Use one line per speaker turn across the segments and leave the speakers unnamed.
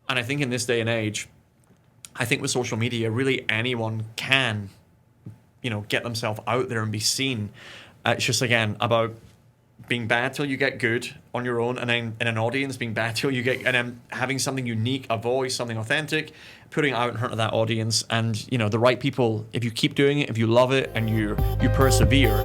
And I think in this day and age, I think with social media, really anyone can, get themselves out there and be seen. It's just, again, about being bad till you get good on your own, and then in an audience, being bad till you get, and then having something unique, a voice, something authentic, putting it out in front of that audience. And, the right people, if you keep doing it, if you love it, and you persevere.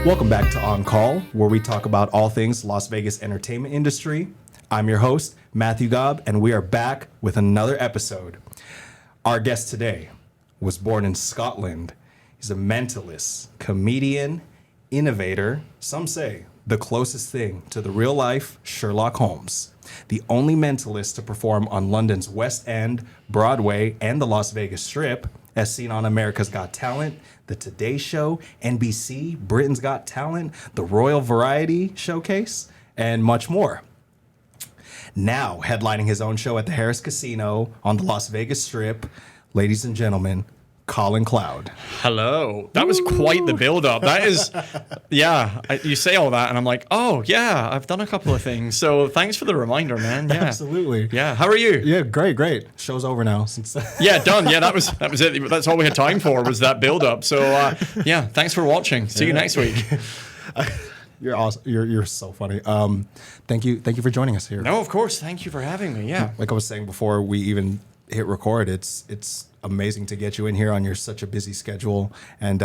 Welcome back to On Call, where we talk about all things Las Vegas entertainment industry. I'm your host, Matthew Gob, and we are back with another episode. Our guest today was born in Scotland. He's a mentalist, comedian, innovator, some say the closest thing to the real-life Sherlock Holmes. The only mentalist to perform on London's West End, Broadway, and the Las Vegas Strip, as seen on America's Got Talent, The Today Show, NBC, Britain's Got Talent, the Royal Variety Showcase, and much more. Now headlining his own show at the Harris Casino on the Las Vegas Strip, ladies and gentlemen, Colin Cloud.
Hello. That was quite the build-up. That is, you say all that, and I'm like, oh, yeah, I've done a couple of things. So thanks for the reminder, man. Yeah.
Absolutely.
Yeah. How are you?
Yeah, great. Show's over now.
Yeah, done. Yeah, that was it. That's all we had time for was that build-up. So, thanks for watching. See you next week.
You're awesome. You're so funny. Thank you for joining us here.
No, of course. Thank you for having me. Yeah.
Like I was saying before we even hit record, it's amazing to get you in here on such a busy schedule, and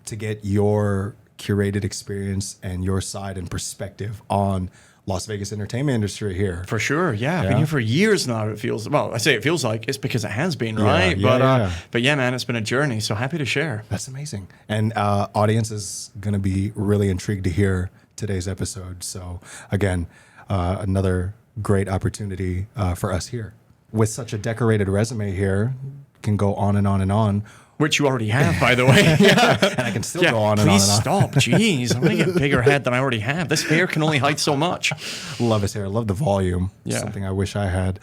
to get your curated experience and your side and perspective on Las Vegas entertainment industry here.
For sure, yeah. I've been here for years now. It feels, well, I say it feels like it's because it has been, right? But yeah, man, it's been a journey. So happy to share.
That's amazing. And audience is going to be really intrigued to hear today's episode. So again, another great opportunity for us here. With such a decorated resume here, can go on and on and on.
Which you already have, by the way. Yeah.
And I can still go on and on and on.
Please stop. Jeez, I'm going to get a bigger head than I already have. This hair can only hide so much.
Love his hair. Love the volume. Yeah. Something I wish I had.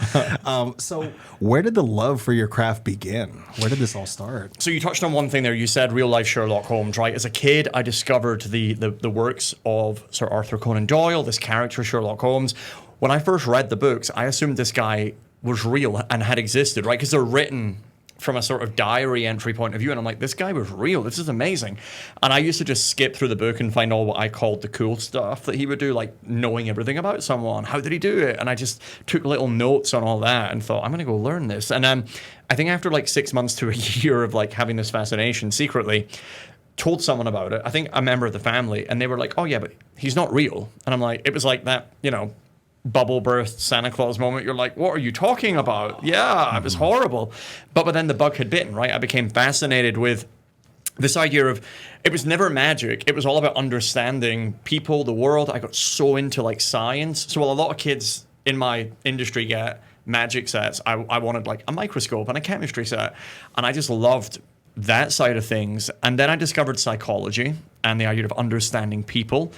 So where did the love for your craft begin? Where did this all start?
So you touched on one thing there. You said real life Sherlock Holmes, right? As a kid, I discovered the works of Sir Arthur Conan Doyle, this character, Sherlock Holmes. When I first read the books, I assumed this guy was real and had existed, right? Because they're written from a sort of diary entry point of view. And I'm like, this guy was real. This is amazing. And I used to just skip through the book and find all what I called the cool stuff that he would do, like knowing everything about someone. How did he do it? And I just took little notes on all that and thought, I'm going to go learn this. And I think after like 6 months to a year of like having this fascination secretly, told someone about it. I think a member of the family, and they were like, oh yeah, but he's not real. And I'm like, it was like that, bubble burst Santa Claus moment. You're like, what are you talking about? Yeah, it was horrible. But then the bug had bitten, right? I became fascinated with this idea of, it was never magic. It was all about understanding people, the world. I got so into like science. So while a lot of kids in my industry get magic sets, I wanted like a microscope and a chemistry set. And I just loved that side of things. And then I discovered psychology and the idea of understanding people.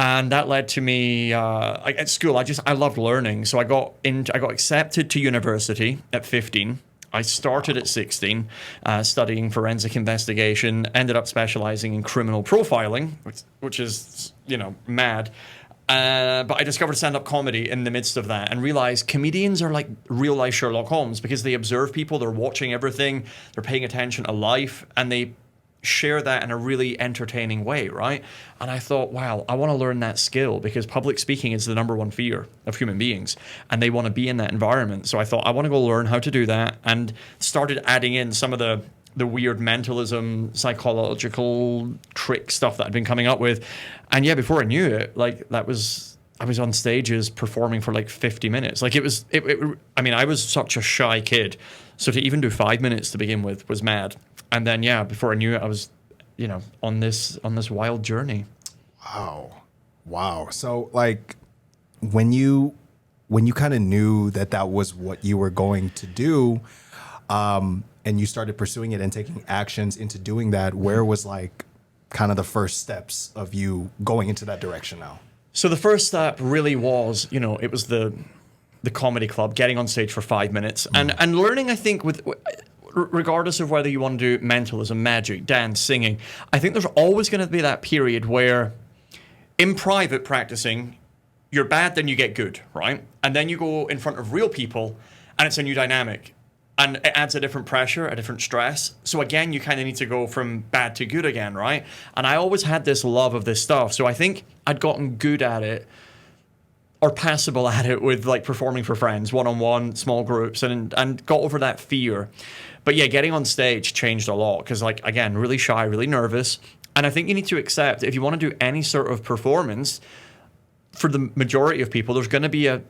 And that led to me at school. I loved learning, so I got accepted to university at 15. I started at 16, studying forensic investigation. Ended up specializing in criminal profiling, which is mad. But I discovered stand-up comedy in the midst of that, and realized comedians are like real life Sherlock Holmes because they observe people, they're watching everything, they're paying attention to life, and they share that in a really entertaining way, right? And I thought, wow, I want to learn that skill because public speaking is the number one fear of human beings, and they want to be in that environment. So I thought, I want to go learn how to do that, and started adding in some of the weird mentalism, psychological trick stuff that I'd been coming up with. And yeah, before I knew it, I was on stages performing for like 50 minutes. Like I was such a shy kid. So to even do 5 minutes to begin with was mad. And then, yeah, before I knew it, I was, on this wild journey.
Wow. So, like, when you kind of knew that was what you were going to do, and you started pursuing it and taking actions into doing that, where was like kind of the first steps of you going into that direction now?
So the first step really was, it was the comedy club, getting on stage for 5 minutes, and learning, I think, regardless of whether you want to do mentalism, magic, dance, singing, I think there's always going to be that period where in private practicing, you're bad, then you get good, right? And then you go in front of real people, and it's a new dynamic. And it adds a different pressure, a different stress. So again, you kind of need to go from bad to good again, right? And I always had this love of this stuff. So I think I'd gotten good at it, or passable at it, with like performing for friends, one-on-one, small groups, and got over that fear. But yeah, getting on stage changed a lot because, like, again, really shy, really nervous. And I think you need to accept, if you want to do any sort of performance, for the majority of people, there's going to be an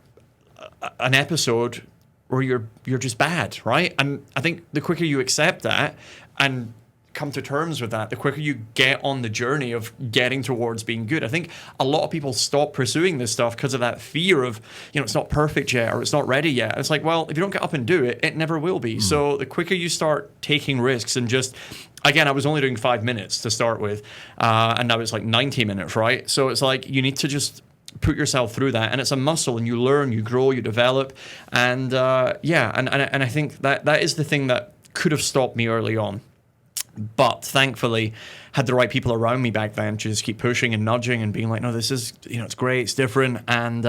episode where you're just bad, right? And I think the quicker you accept that and come to terms with that, the quicker you get on the journey of getting towards being good. I think a lot of people stop pursuing this stuff because of that fear of, it's not perfect yet, or it's not ready yet. It's like, well, if you don't get up and do it, it never will be. So the quicker you start taking risks and just, again, I was only doing 5 minutes to start with, and now it's like 90 minutes, right? So it's like, you need to just put yourself through that, and it's a muscle, and you learn, you grow, you develop, and and I think that is the thing that could have stopped me early on, but thankfully had the right people around me back then to just keep pushing and nudging and being like, no, this is, it's great, it's different, and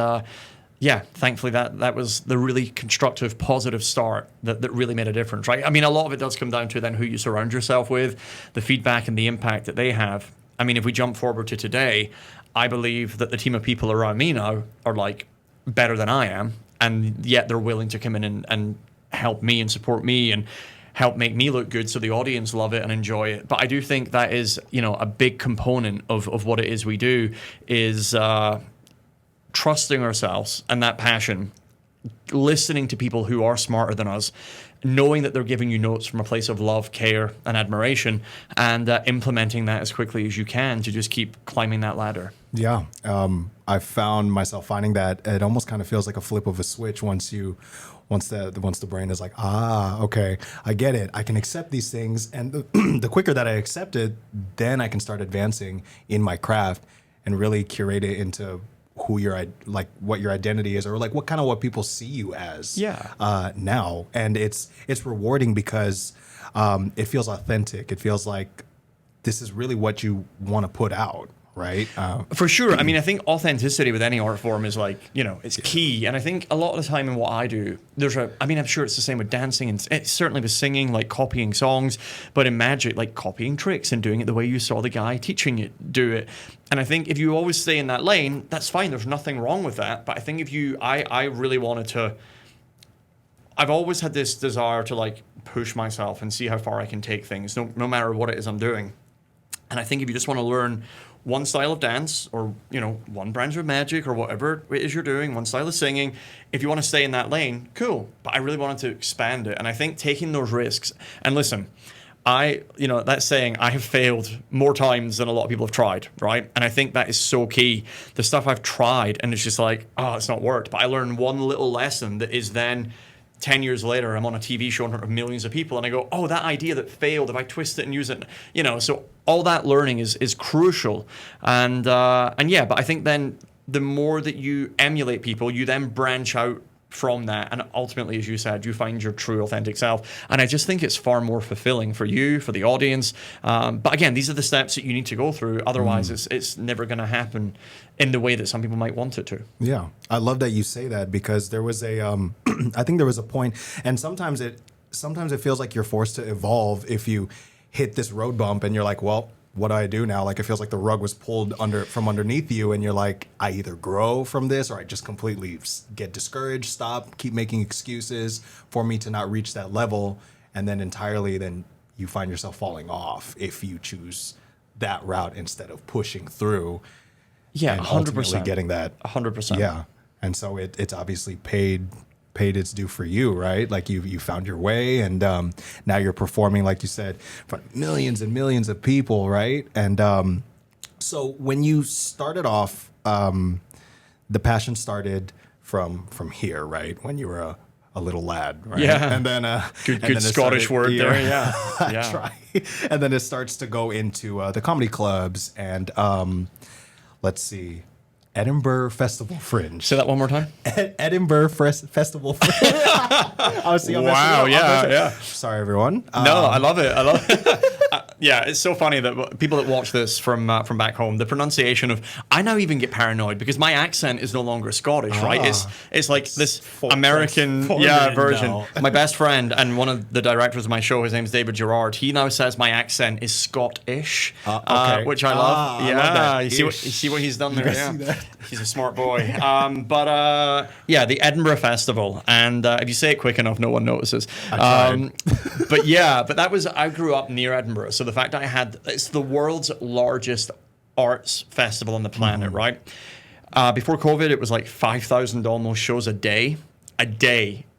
thankfully that was the really constructive, positive start that really made a difference, right? I mean, a lot of it does come down to then who you surround yourself with, the feedback and the impact that they have. I mean, if we jump forward to today, I believe that the team of people around me now are like better than I am, and yet they're willing to come in and help me and support me and help make me look good so the audience love it and enjoy it. But I do think that is, a big component of what it is we do is trusting ourselves and that passion, listening to people who are smarter than us, knowing that they're giving you notes from a place of love, care, and admiration, and implementing that as quickly as you can to just keep climbing that ladder.
Yeah. I found myself finding that it almost kind of feels like a flip of a switch once the brain is like, okay, I get it. I can accept these things. And the quicker that I accept it, then I can start advancing in my craft and really curate it into what your identity is, or like what people see you as now. And it's rewarding because it feels authentic. It feels like this is really what you want to put out, right?
For sure. I mean, I think authenticity with any art form is like, it's key. And I think a lot of the time in what I do, I'm sure it's the same with dancing, and it's certainly with singing, like copying songs, but in magic, like copying tricks and doing it the way you saw the guy teaching you do it. And I think if you always stay in that lane, that's fine. There's nothing wrong with that. But I think I really wanted to, I've always had this desire to like push myself and see how far I can take things, no matter what it is I'm doing. And I think if you just want to learn one style of dance, or one branch of magic, or whatever it is you're doing, one style of singing, if you want to stay in that lane, cool. But I really wanted to expand it, and I think taking those risks. And listen, that saying, I have failed more times than a lot of people have tried, right? And I think that is so key. The stuff I've tried, and it's just like, it's not worked. But I learned one little lesson that is then 10 years later, I'm on a TV show in front of millions of people, and I go, that idea that failed, if I twist it and use it, so all that learning is crucial. And but I think then the more that you emulate people, you then branch out from that, and ultimately, as you said, you find your true authentic self. And I just think it's far more fulfilling for you, for the audience. But again, these are the steps that you need to go through. Otherwise, it's never going to happen in the way that some people might want it to.
Yeah, I love that you say that, because there was a, I think there was a point, and sometimes it feels like you're forced to evolve if you hit this road bump and you're like, well, what do I do now? Like, it feels like the rug was pulled from underneath you, and you're like, I either grow from this, or I just completely get discouraged, stop, keep making excuses for me to not reach that level, and then then you find yourself falling off if you choose that route instead of pushing through.
Yeah,
and
100%.
Ultimately getting that.
100%.
Yeah, and so it's obviously paid its due for you, right? Like you found your way, and now you're performing, like you said, for millions and millions of people, right? And so when you started off, the passion started from here, right? When you were a little lad, right?
Yeah.
And then
good Scottish word there. Yeah. Yeah.
Try. And then it starts to go into the comedy clubs and let's see. Edinburgh Festival Fringe.
Say that one more time.
Edinburgh Festival Fringe.
Wow, yeah.
Sorry, everyone.
No, I love it. Yeah, it's so funny that people that watch this from back home, the pronunciation of, I now even get paranoid because my accent is no longer Scottish, right? It's like this American version.
now.
My best friend and one of the directors of my show, his name's David Gerard. He now says my accent is Scottish, which I love.
I love that.
You see what he's done there.
I see that.
He's a smart boy. The Edinburgh Festival, and if you say it quick enough, no one notices. But I grew up near Edinburgh, so the fact that it's the world's largest arts festival on the planet, right? Before COVID, it was like 5,000 almost shows a day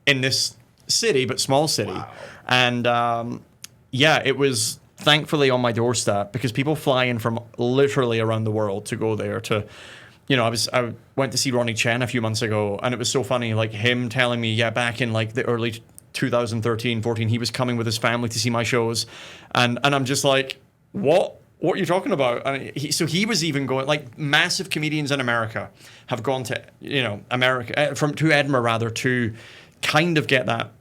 in this city, but small city. Wow. And it was thankfully on my doorstep because people fly in from literally around the world to go there to. I went to see Ronnie Chen a few months ago, and it was so funny, like him telling me, back in like the early 2013, 14, he was coming with his family to see my shows, and I'm just like, what are you talking about? And he was even going, like massive comedians in America have gone to, to Edinburgh rather, to kind of get that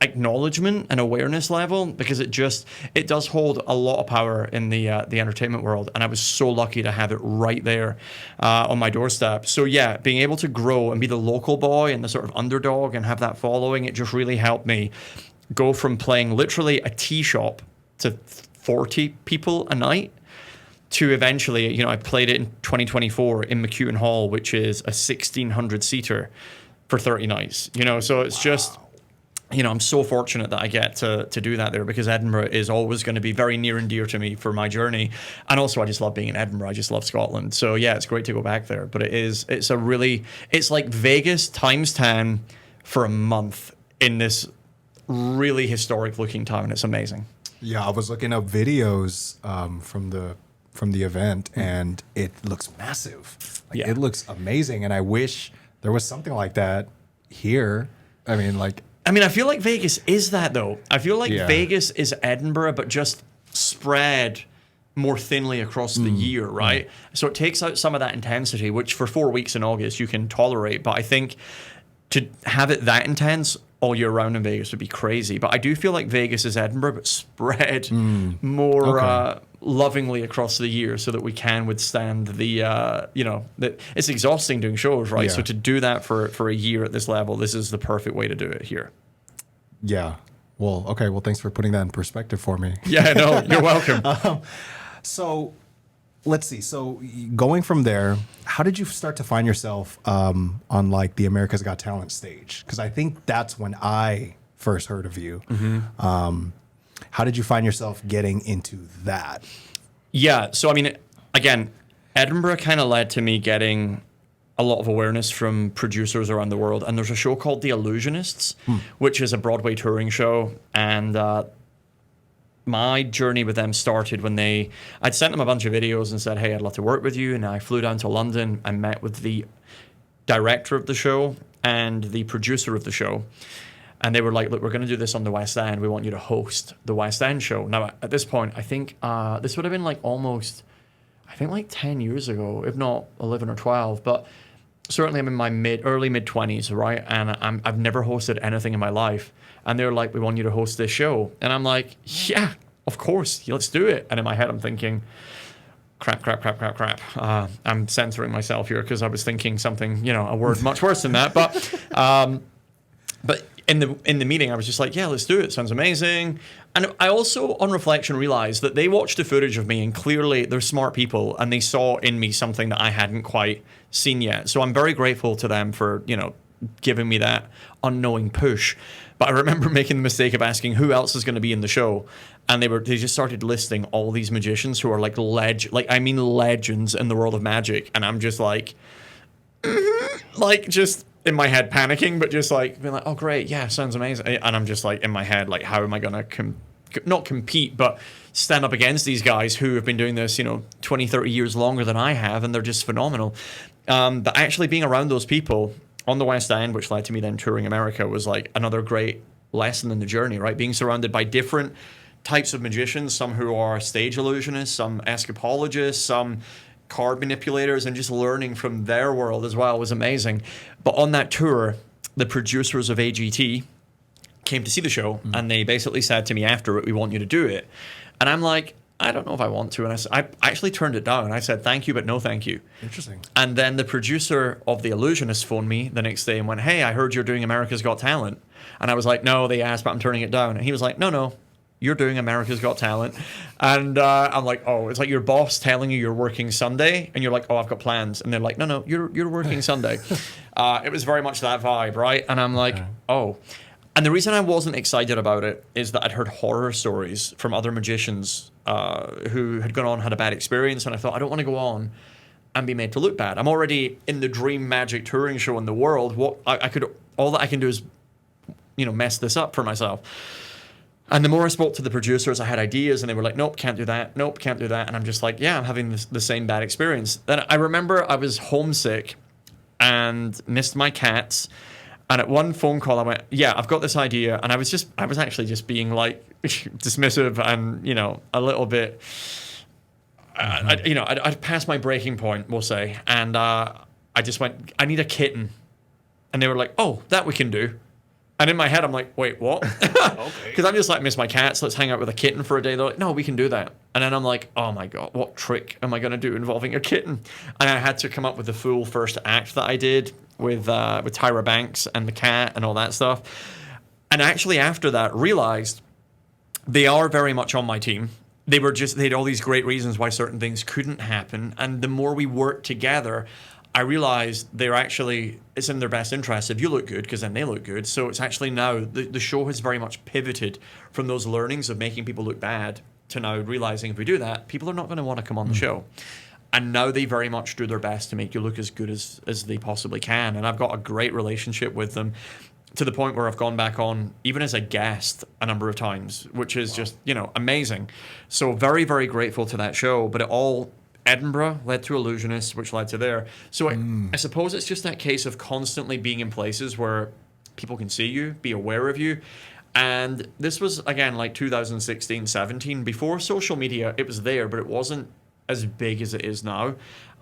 acknowledgement and awareness level, because it does hold a lot of power in the entertainment world, and I was so lucky to have it right there on my doorstep. So being able to grow and be the local boy and the sort of underdog and have that following, it just really helped me go from playing literally a tea shop to 40 people a night to eventually, I played it in 2024 in McEwen Hall, which is a 1,600 seater for 30 nights. So it's just. I'm so fortunate that I get to do that there, because Edinburgh is always going to be very near and dear to me for my journey. And also I just love being in Edinburgh. I just love Scotland. So it's great to go back there. But it's like Vegas times 10 for a month in this really historic looking town. It's amazing.
Yeah, I was looking up videos from the event, and it looks massive. It looks amazing. And I wish there was something like that here. I feel like Vegas is that, though. I feel like Vegas is Edinburgh, but just spread more thinly across the year, right? So it takes out some of that intensity, which for 4 weeks in August you can tolerate. But I think to have it that intense all year round in Vegas would be crazy. But I do feel like Vegas is Edinburgh, but spread more lovingly across the year, so that we can withstand it's exhausting doing shows, right? Yeah. So to do that for a year at this level, this is the perfect way to do it here. Yeah. Well, okay. Well, thanks for putting that in perspective for me.
Yeah, no, you're welcome.
So let's see. So going from there, how did you start to find yourself on like the America's Got Talent stage? Because I think that's when I first heard of you. How did you find yourself getting into that?
Yeah. So, again, Edinburgh kind of led to me getting a lot of awareness from producers around the world. And there's a show called The Illusionists, which is a Broadway touring show. And my journey with them started when I'd sent them a bunch of videos and said, hey, I'd love to work with you. And I flew down to London and met with the director of the show and the producer of the show. And they were like, look, we're going to do this on the West End. We want you to host the West End show. Now, at this point, I think this would have been like 10 years ago, if not 11 or 12. But certainly I'm in my early mid-20s, right? And I've never hosted anything in my life. And they're like, we want you to host this show. And I'm like, yeah, of course, let's do it. And in my head, I'm thinking, crap. I'm censoring myself here because I was thinking something, a word much worse than that. But in the meeting, I was just like, yeah, let's do it. Sounds amazing. And I also, on reflection, realized that they watched the footage of me, and clearly they're smart people, and they saw in me something that I hadn't quite seen yet. So I'm very grateful to them for, giving me that unknowing push. But I remember making the mistake of asking who else is going to be in the show. And they just started listing all these magicians who are like legends in the world of magic. And I'm just like just in my head panicking, but just like being like, oh great, yeah, sounds amazing. And I'm just like in my head, like, how am I going to not compete, but stand up against these guys who have been doing this, 20, 30 years longer than I have, and they're just phenomenal. But actually being around those people on the West End, which led to me then touring America, was like another great lesson in the journey, right? Being surrounded by different types of magicians, some who are stage illusionists, some escapologists, some card manipulators, and just learning from their world as well was amazing. But on that tour, the producers of AGT came to see the show, and they basically said to me after it, we want you to do it. And I'm like, I don't know if I want to. And I actually turned it down. I said, thank you, but no thank you.
Interesting.
And then the producer of The Illusionist phoned me the next day and went, hey, I heard you're doing America's Got Talent. And I was like, no, they asked, but I'm turning it down. And he was like, no, you're doing America's Got Talent. And I'm like, oh, it's like your boss telling you you're working Sunday. And you're like, oh, I've got plans. And they're like, no, you're working Sunday. It was very much that vibe, right? And I'm like, oh. And the reason I wasn't excited about it is that I'd heard horror stories from other magicians who had gone on, had a bad experience. And I thought, I don't want to go on and be made to look bad. I'm already in the dream magic touring show in the world. All that I can do is, mess this up for myself. And the more I spoke to the producers, I had ideas, and they were like, nope, can't do that. Nope, can't do that. And I'm just like, yeah, I'm having the same bad experience. Then I remember I was homesick and missed my cats. And at one phone call, I went, yeah, I've got this idea. And I was actually just being like dismissive and, a little bit, I'd passed my breaking point, we'll say. And I just went, I need a kitten. And they were like, oh, that we can do. And in my head, I'm like, wait, what? Okay. Because I'm just like, miss my cats. Let's hang out with a kitten for a day. They're like, no, we can do that. And then I'm like, oh my God, what trick am I going to do involving a kitten? And I had to come up with the full first act that I did with Tyra Banks and the cat and all that stuff. And actually after that, realized they are very much on my team. They had all these great reasons why certain things couldn't happen. And the more we worked together, I realized it's in their best interest if you look good, because then they look good. So it's actually now, the show has very much pivoted from those learnings of making people look bad to now realizing if we do that, people are not going to want to come on the show. And now they very much do their best to make you look as good as they possibly can. And I've got a great relationship with them to the point where I've gone back on, even as a guest, a number of times, which is just, amazing. So very, very grateful to that show. But it all... Edinburgh led to Illusionist, which led to there. So I suppose it's just that case of constantly being in places where people can see you, be aware of you. And this was, again, like 2016, 17. Before social media, it was there, but it wasn't as big as it is now.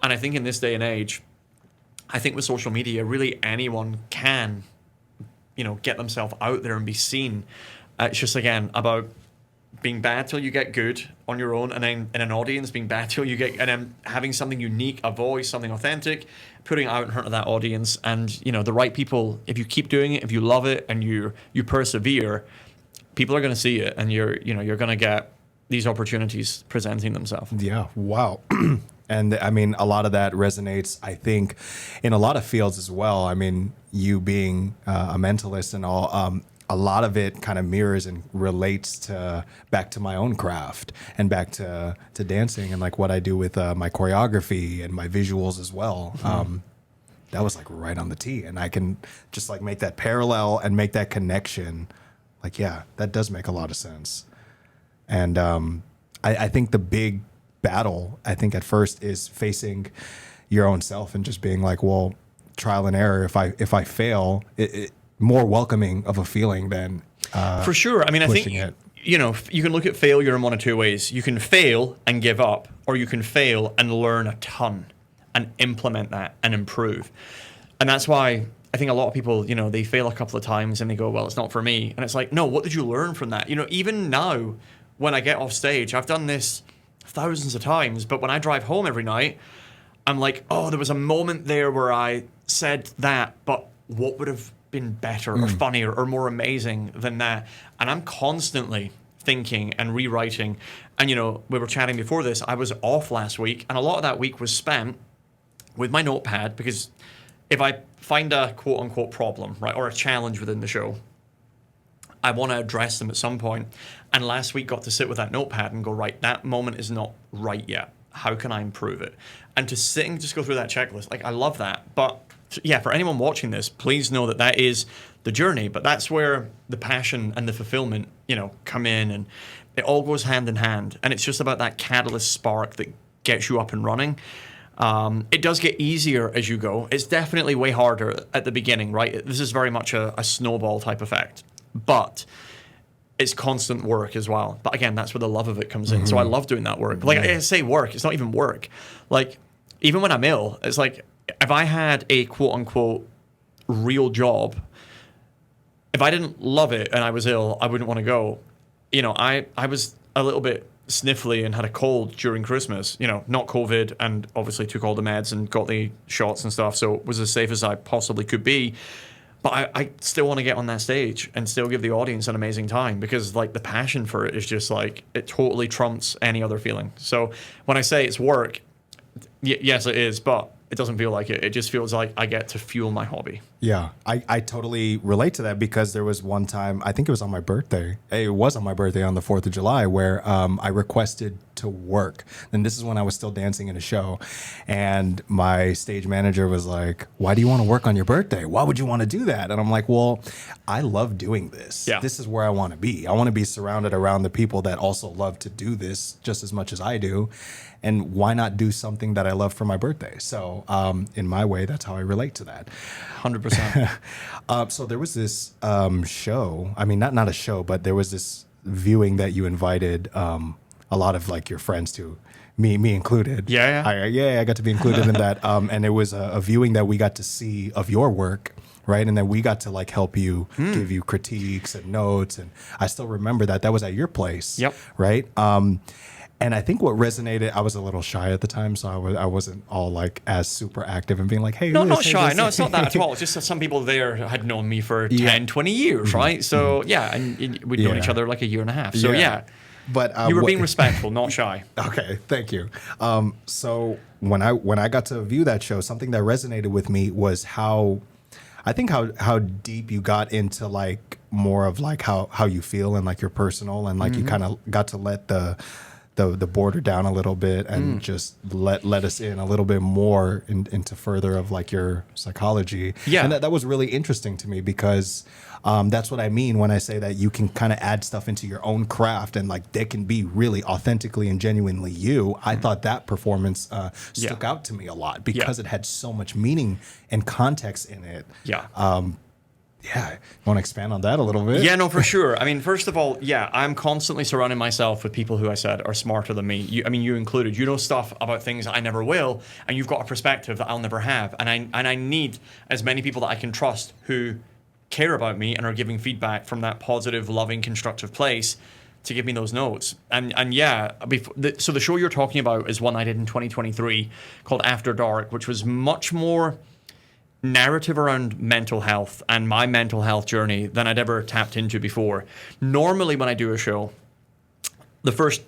And I think in this day and age, I think with social media, really anyone can, get themselves out there and be seen. It's just, again, about being bad till you get good on your own, and then in an audience being bad till you get, and then having something unique, a voice, something authentic, putting it out in front of that audience. And the right people, if you keep doing it, if you love it and you persevere, people are going to see it, and you're going to get these opportunities presenting themselves.
Yeah. Wow. And I mean, a lot of that resonates, I think, in a lot of fields as well. I mean, you being a mentalist and all, a lot of it kind of mirrors and relates back to my own craft and back to dancing and like what I do with my choreography and my visuals as well. That was like right on the tee, and I can just like make that parallel and make that connection. Like, yeah, that does make a lot of sense. And I think the big battle, I think at first, is facing your own self and just being like, well, trial and error. If I fail, it more welcoming of a feeling than
for sure. I mean, I think you can look at failure in one of two ways. You can fail and give up, or you can fail and learn a ton and implement that and improve. And that's why I think a lot of people, they fail a couple of times and they go, well, it's not for me. And it's like, no, what did you learn from that? Even now when I get off stage, I've done this thousands of times, but when I drive home every night, I'm like, oh, there was a moment there where I said that, but what would have been better or funnier or more amazing than that? And I'm constantly thinking and rewriting. And we were chatting before this, I was off last week, and a lot of that week was spent with my notepad, because if I find a quote unquote problem, right, or a challenge within the show, I want to address them at some point. And last week got to sit with that notepad and go, right, that moment is not right yet. How can I improve it? And to sit and just go through that checklist, like, I love that. But yeah, for anyone watching this, please know that is the journey. But that's where the passion and the fulfillment, come in, and it all goes hand in hand. And it's just about that catalyst spark that gets you up and running. It does get easier as you go. It's definitely way harder at the beginning, right? This is very much a snowball type effect. But it's constant work as well. But again, that's where the love of it comes in. So I love doing that work. Like, I say work, it's not even work. Like, even when I'm ill, it's like, if I had a quote unquote real job, if I didn't love it and I was ill, I wouldn't want to go. I was a little bit sniffly and had a cold during Christmas, not COVID, and obviously took all the meds and got the shots and stuff, so it was as safe as I possibly could be. But I still want to get on that stage and still give the audience an amazing time, because like the passion for it is just like, it totally trumps any other feeling. So when I say it's work, yes, it is, but it doesn't feel like it. It just feels like I get to fuel my hobby.
Yeah, I totally relate to that, because there was one time, I think it was on my birthday. It was on my birthday on the 4th of July, where I requested to work. And this is when I was still dancing in a show. And my stage manager was like, why do you want to work on your birthday? Why would you want to do that? And I'm like, well, I love doing this.
Yeah.
This is where I want to be. I want to be surrounded around the people that also love to do this just as much as I do. And why not do something that I love for my birthday? So in my way, that's how I relate to that.
100%.
So there was this show. I mean, not a show, but there was this viewing that you invited a lot of like your friends to, me included.
Yeah.
I got to be included in that. And it was a viewing that we got to see of your work. Right. And then we got to like help you, give you critiques and notes. And I still remember that was at your place.
Yep.
Right. And I think what resonated, I was a little shy at the time, so I wasn't all like as super active and being like, hey,
No,
who
not
is, hey,
shy.
this?
No, it's not that at all. It's just that some people there had known me for 10, 20 years, right? So, yeah, and we'd known each other like a year and a half. So, yeah.
But
you were being respectful, not shy.
Okay, thank you. So when I got to view that show, something that resonated with me was how deep you got into like more of like how you feel and like your personal, and like you kind of got to let the border down a little bit and just let us in a little bit more into further of like your psychology.
Yeah.
And that was really interesting to me, because that's what I mean when I say that you can kind of add stuff into your own craft and like they can be really authentically and genuinely you. I thought that performance stuck out to me a lot, because it had so much meaning and context in it.
Yeah.
Yeah, want to expand on that a little bit?
Yeah, no, for sure. I mean, first of all, I'm constantly surrounding myself with people who I said are smarter than me. You included. You know stuff about things I never will, and you've got a perspective that I'll never have. And I need as many people that I can trust who care about me and are giving feedback from that positive, loving, constructive place to give me those notes. And so the show you're talking about is one I did in 2023 called After Dark, which was much more narrative around mental health and my mental health journey than I'd ever tapped into before. Normally when I do a show, the first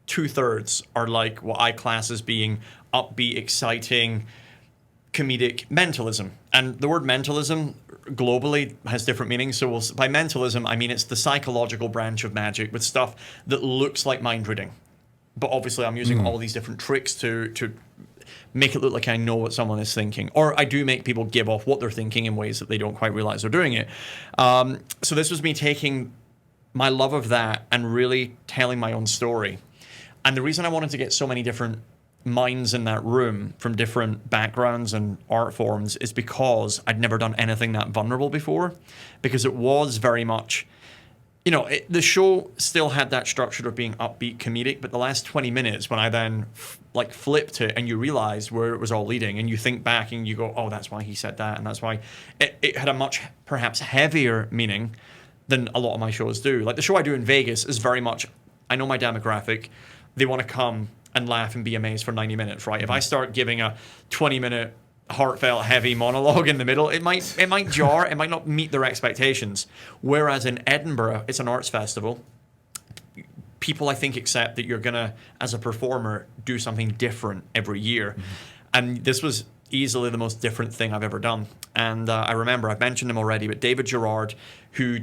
2/3 are like what I class as being upbeat, exciting, comedic mentalism. And the word mentalism globally has different meanings. So by mentalism, I mean it's the psychological branch of magic with stuff that looks like mind reading. But obviously I'm using all these different tricks to make it look like I know what someone is thinking. Or I do make people give off what they're thinking in ways that they don't quite realize they're doing it. So this was me taking my love of that and really telling my own story. And the reason I wanted to get so many different minds in that room from different backgrounds and art forms is because I'd never done anything that vulnerable before. Because it was very much... the show still had that structure of being upbeat, comedic, but the last 20 minutes when I then flipped it and you realize where it was all leading and you think back and you go, oh, that's why he said that. And that's why it had a much perhaps heavier meaning than a lot of my shows do. Like the show I do in Vegas is very much, I know my demographic, they want to come and laugh and be amazed for 90 minutes, right? If I start giving a 20-minute heartfelt, heavy monologue in the middle, it might jar, it might not meet their expectations. Whereas in Edinburgh, it's an arts festival. People, I think, accept that you're gonna, as a performer, do something different every year. And this was easily the most different thing I've ever done. And I remember, I've mentioned him already, but David Gerard, who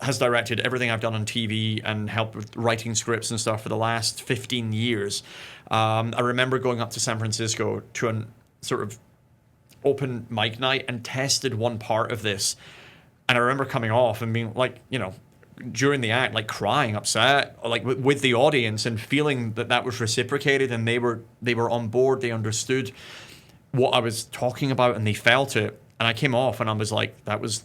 has directed everything I've done on TV and helped with writing scripts and stuff for the last 15 years. I remember going up to San Francisco to an sort of open mic night and tested one part of this. And I remember coming off and being like, during the act, like crying, upset, like with the audience and feeling that was reciprocated and they were on board, they understood what I was talking about and they felt it. And I came off and I was like, that was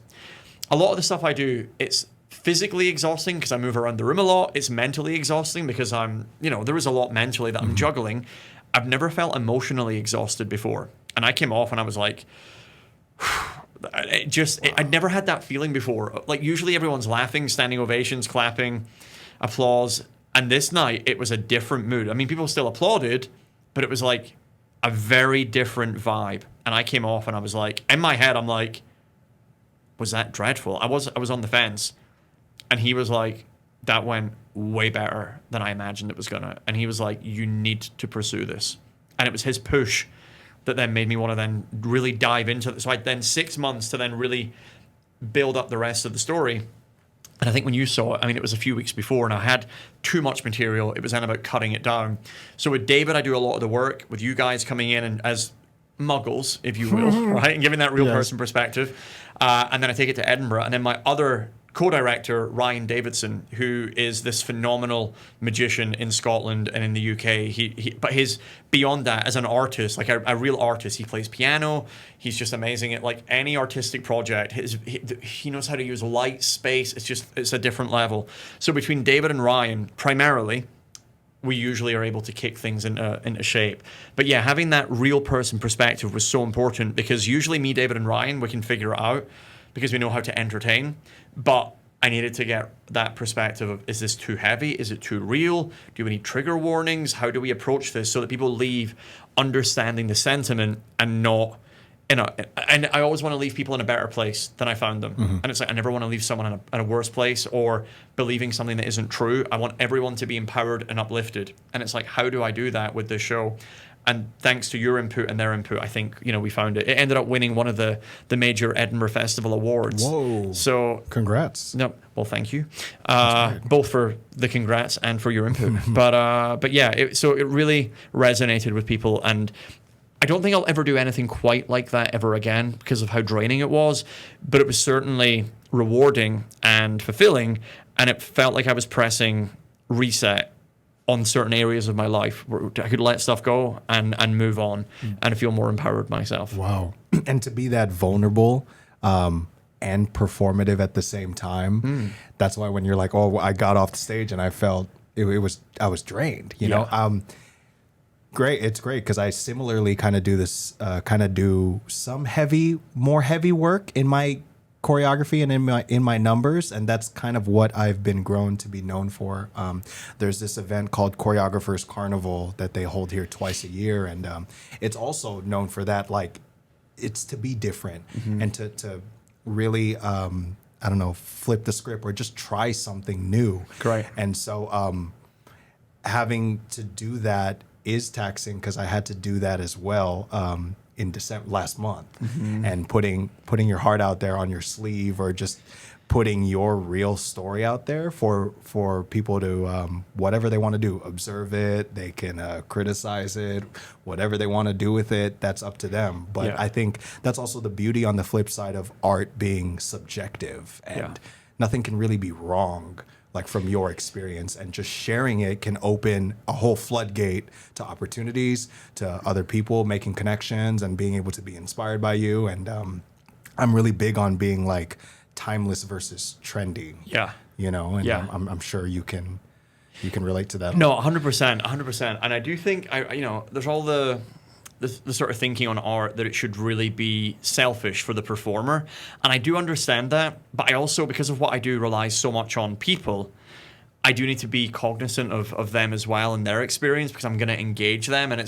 a lot of the stuff I do. It's physically exhausting because I move around the room a lot. It's mentally exhausting because there is a lot mentally that I'm juggling. I've never felt emotionally exhausted before. And I came off and I was like, I'd never had that feeling before. Like usually everyone's laughing, standing ovations, clapping, applause. And this night, it was a different mood. I mean, people still applauded, but it was like a very different vibe. And I came off and I was like, in my head, I'm like, was that dreadful? I was on the fence. And he was like, that went way better than I imagined it was gonna. And he was like, you need to pursue this. And it was his push that then made me want to then really dive into it. So I then 6 months to then really build up the rest of the story. And I think when you saw it, I mean, it was a few weeks before and I had too much material. It was then about cutting it down. So with David, I do a lot of the work. With you guys coming in and as muggles, if you will, right? And giving that real person perspective. And then I take it to Edinburgh. And then my other co-director, Ryan Davidson, who is this phenomenal magician in Scotland and in the UK. But his beyond that, as an artist, like a real artist, he plays piano. He's just amazing at like any artistic project. He knows how to use light, space. It's a different level. So between David and Ryan, primarily, we usually are able to kick things into shape. But yeah, having that real person perspective was so important because usually me, David, and Ryan, we can figure it out because we know how to entertain. But I needed to get that perspective of, is this too heavy? Is it too real? Do we need trigger warnings? How do we approach this so that people leave understanding the sentiment and not, and I always want to leave people in a better place than I found them. And it's like, I never want to leave someone in a worse place or believing something that isn't true. I want everyone to be empowered and uplifted. And it's like, how do I do that with this show? And thanks to your input and their input, I think, we found it. It ended up winning one of the major Edinburgh Festival awards.
Whoa.
So
congrats.
No, well, thank you. Both for the congrats and for your input. But yeah, so it really resonated with people. And I don't think I'll ever do anything quite like that ever again because of how draining it was. But it was certainly rewarding and fulfilling. And it felt like I was pressing reset on certain areas of my life where I could let stuff go and move on and feel more empowered myself.
Wow. And to be that vulnerable and performative at the same time, that's why when you're like, oh, I got off the stage and I felt I was drained, you know? Great. It's great because I similarly kind of do this, do some more heavy work in my choreography and in my numbers, and that's kind of what I've been grown to be known for. There's this event called Choreographers Carnival that they hold here twice a year, and it's also known for that. Like, it's to be different and to really flip the script or just try something new.
Great.
And so having to do that is taxing because I had to do that as well. In December last month, and putting your heart out there on your sleeve, or just putting your real story out there for people to whatever they want to do, observe it. They can criticize it, whatever they want to do with it. That's up to them. But I think that's also the beauty on the flip side of art being subjective, and nothing can really be wrong. Like from your experience, and just sharing it can open a whole floodgate to opportunities, to other people making connections and being able to be inspired by you. And I'm really big on being like timeless versus trendy. Yeah. And I'm sure you can relate to that.
No, 100%. And I do think there's all the sort of thinking on art that it should really be selfish for the performer. And I do understand that, but I also, because of what I do, rely so much on people. I do need to be cognizant of them as well and their experience, because I'm going to engage them. And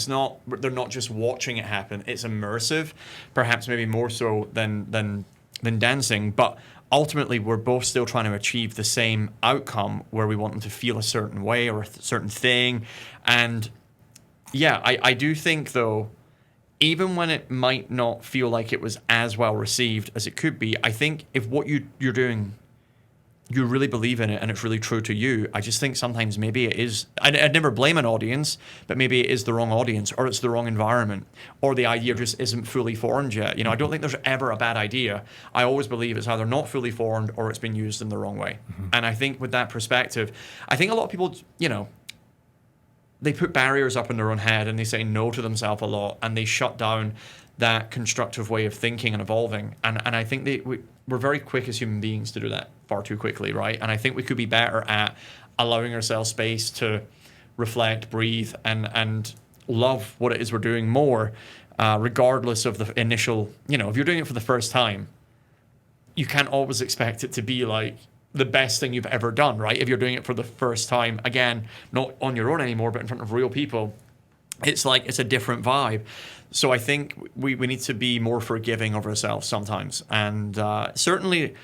they're not just watching it happen. It's immersive, perhaps maybe more so than dancing. But ultimately, we're both still trying to achieve the same outcome where we want them to feel a certain way or a certain thing. And yeah, I do think, though, even when it might not feel like it was as well received as it could be, I think if what you're doing, you really believe in it and it's really true to you, I just think sometimes maybe it is, I'd never blame an audience, but maybe it is the wrong audience, or it's the wrong environment, or the idea just isn't fully formed yet. I don't think there's ever a bad idea. I always believe it's either not fully formed or it's been used in the wrong way. And I think with that perspective, I think a lot of people, they put barriers up in their own head and they say no to themselves a lot, and they shut down that constructive way of thinking and evolving. And I think we're very quick as human beings to do that far too quickly, right? And I think we could be better at allowing ourselves space to reflect, breathe, and love what it is we're doing more, regardless of the initial, if you're doing it for the first time, you can't always expect it to be like the best thing you've ever done, right? If you're doing it for the first time, again, not on your own anymore, but in front of real people, it's like it's a different vibe. So I think we need to be more forgiving of ourselves sometimes, and certainly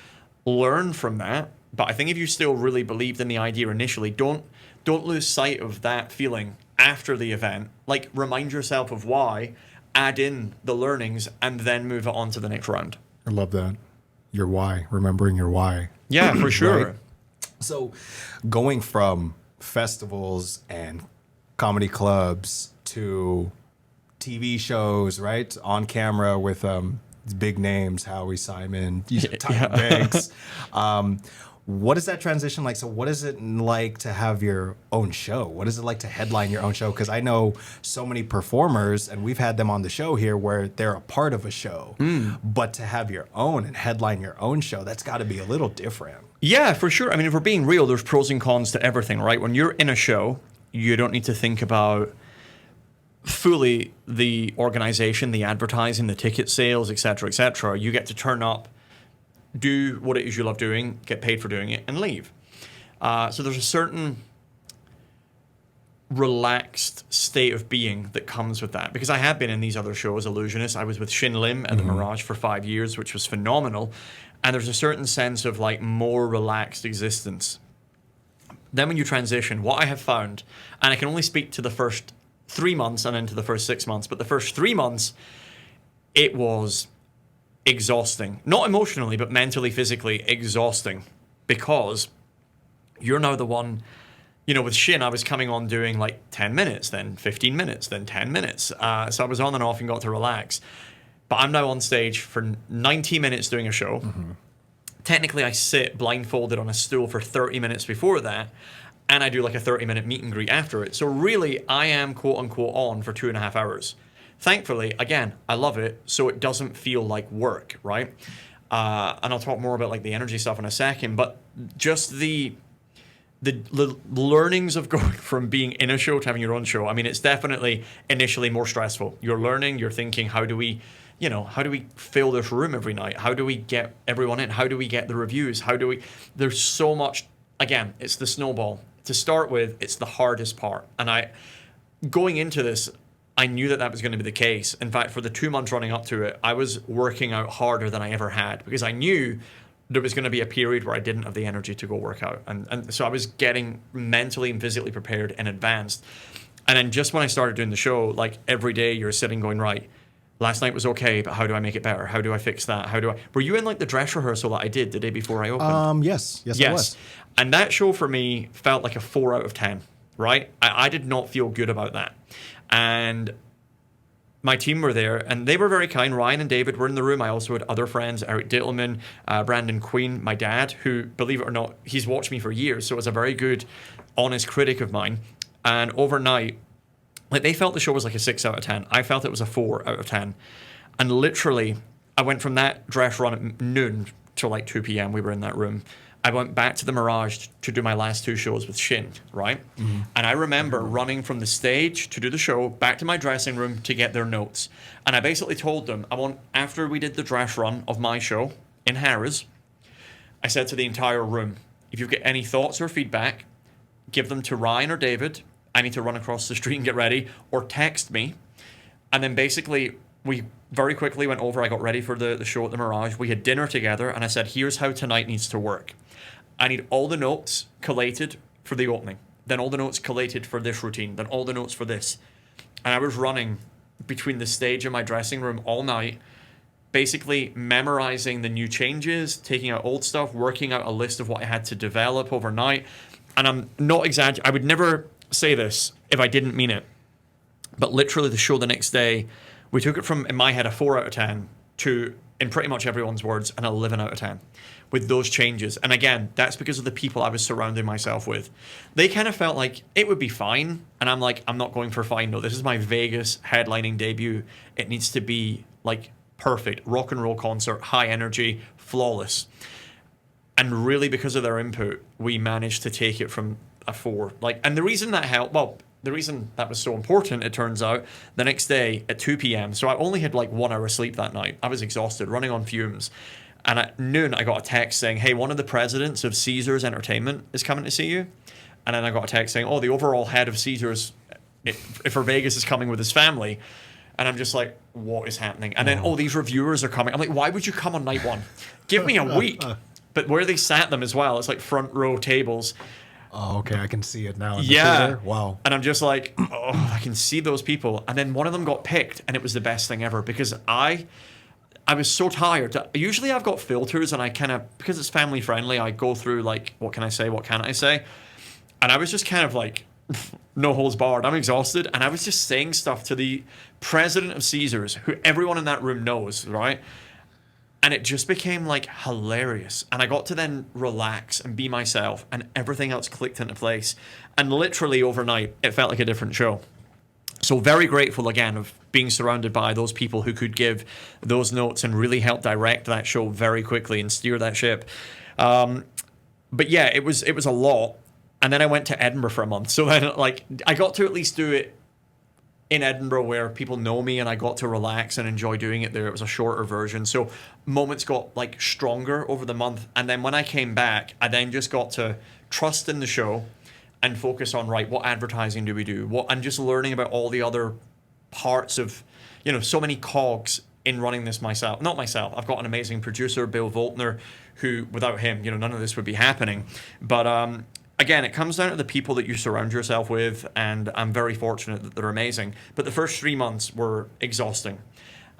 learn from that. But I think if you still really believed in the idea initially, don't lose sight of that feeling after the event. Like, remind yourself of why, add in the learnings, and then move it on to the next round.
I love that. Your why, remembering your why.
Yeah, for sure.
Right? So going from festivals and comedy clubs to TV shows, right? On camera with big names, Howie Simon, Tyra Banks. What is that transition like? So what is it like to have your own show? What is it like to headline your own show? Because I know so many performers, and we've had them on the show here, where they're a part of a show. But to have your own and headline your own show, that's got to be a little different.
Yeah, for sure. I mean, if we're being real, there's pros and cons to everything, right? When you're in a show, you don't need to think about fully the organization, the advertising, the ticket sales, et cetera, you get to turn up, do what it is you love doing, get paid for doing it, and leave. So there's a certain relaxed state of being that comes with that. Because I have been in these other shows, Illusionist. I was with Shin Lim at the Mirage for 5 years, which was phenomenal. And there's a certain sense of like more relaxed existence. Then when you transition, what I have found, and I can only speak to the first 3 months and into the first 6 months, but the first 3 months, it was exhausting. Not emotionally, but mentally, physically exhausting, because you're now the one, you know, with Shin, I was coming on doing like 10 minutes, then 15 minutes, then 10 minutes. So I was on and off and got to relax. But I'm now on stage for 90 minutes doing a show. Technically, I sit blindfolded on a stool for 30 minutes before that, and I do like a 30-minute meet and greet after it. So really, I am quote-unquote on for 2.5 hours. Thankfully, again, I love it, so it doesn't feel like work, right? And I'll talk more about like the energy stuff in a second, but just the learnings of going from being in a show to having your own show. I mean, it's definitely initially more stressful. You're learning, you're thinking, how do we fill this room every night? How do we get everyone in? How do we get the reviews? There's so much, again, it's the snowball. To start with, it's the hardest part. And going into this, I knew that was going to be the case. In fact, for the 2 months running up to it, I was working out harder than I ever had, because I knew there was going to be a period where I didn't have the energy to go work out. And so I was getting mentally and physically prepared in advance. And then just when I started doing the show, like every day you're sitting going, right, last night was okay, but how do I make it better? How do I fix that? Were you in like the dress rehearsal that I did the day before I opened?
Yes, I was.
And that show for me felt like a 4 out of 10, right? I did not feel good about that. And my team were there, and they were very kind. Ryan and David were in the room. I also had other friends, Eric Dittelman, Brandon Queen, my dad, who, believe it or not, he's watched me for years, so was a very good, honest critic of mine. And overnight, like, they felt the show was like a 6 out of 10. I felt it was a 4 out of 10. And literally, I went from that dress run at noon till like 2 p.m. We were in that room. I went back to the Mirage to do my last 2 shows with Shin, right? And I remember running from the stage to do the show back to my dressing room to get their notes. And I basically told them, after we did the dress run of my show in Harris, I said to the entire room, if you get any thoughts or feedback, give them to Ryan or David. I need to run across the street and get ready, or text me. And then basically, we very quickly went over. I got ready for the show at the Mirage. We had dinner together, and I said, here's how tonight needs to work. I need all the notes collated for the opening, then all the notes collated for this routine, then all the notes for this. And I was running between the stage and my dressing room all night, basically memorizing the new changes, taking out old stuff, working out a list of what I had to develop overnight. And I'm not exaggerating. I would never say this if I didn't mean it. But literally the show the next day, we took it from, in my head, a 4 out of 10 to, in pretty much everyone's words, an 11 out of 10 with those changes. And again, that's because of the people I was surrounding myself with. They kind of felt like it would be fine. And I'm like, I'm not going for fine. No, this is my Vegas headlining debut. It needs to be like perfect. Rock and roll concert, high energy, flawless. And really, because of their input, we managed to take it from a 4. And the reason that helped, the reason that was so important, it turns out, the next day at 2 p.m. So I only had 1 hour sleep that night. I was exhausted, running on fumes. And at noon, I got a text saying, hey, one of the presidents of Caesars Entertainment is coming to see you. And then I got a text saying, oh, the overall head of Caesars for Vegas is coming with his family. And I'm just like, what is happening? And then, oh, these reviewers are coming. I'm like, why would you come on night one? Give me a week. But where they sat them as well, it's like front row tables.
Oh, okay. I can see it now in the theater. Wow.
And I'm just like, oh, I can see those people. And then one of them got picked, and it was the best thing ever because I was so tired. Usually I've got filters, and I kind of, because it's family friendly, I go through like, what can I say? What can't I say? And I was just kind of like, no holds barred. I'm exhausted. And I was just saying stuff to the president of Caesars, who everyone in that room knows, right? And it just became like hilarious. And I got to then relax and be myself, and everything else clicked into place. And literally overnight, it felt like a different show. So very grateful again of being surrounded by those people who could give those notes and really help direct that show very quickly and steer that ship. But yeah, it was a lot. And then I went to Edinburgh for a month. So then like I got to at least do it in Edinburgh where people know me, and I got to relax and enjoy doing it there. It was a shorter version. So moments got like stronger over the month. And then when I came back, I then just got to trust in the show and focus on, right, what advertising do we do? And just learning about all the other parts of, so many cogs in running this myself. Not myself. I've got an amazing producer, Bill Voltner, who without him, none of this would be happening. But again, it comes down to the people that you surround yourself with, and I'm very fortunate that they're amazing. But the first 3 months were exhausting.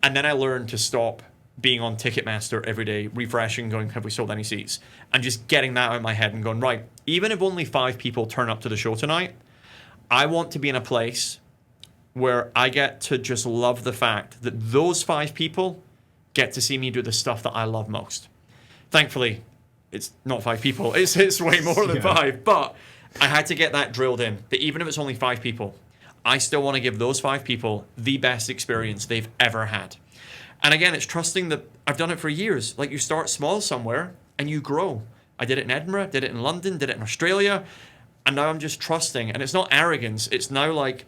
And then I learned to stop being on Ticketmaster every day, refreshing, going, have we sold any seats? And just getting that out of my head and going, right, even if only 5 people turn up to the show tonight, I want to be in a place where I get to just love the fact that those 5 people get to see me do the stuff that I love most. Thankfully, it's not 5 people. It's way more than 5. But I had to get that drilled in, that even if it's only 5 people, I still want to give those 5 people the best experience they've ever had. And again, it's trusting that I've done it for years. Like, you start small somewhere and you grow. I did it in Edinburgh, did it in London, did it in Australia. And now I'm just trusting. And it's not arrogance. It's now like,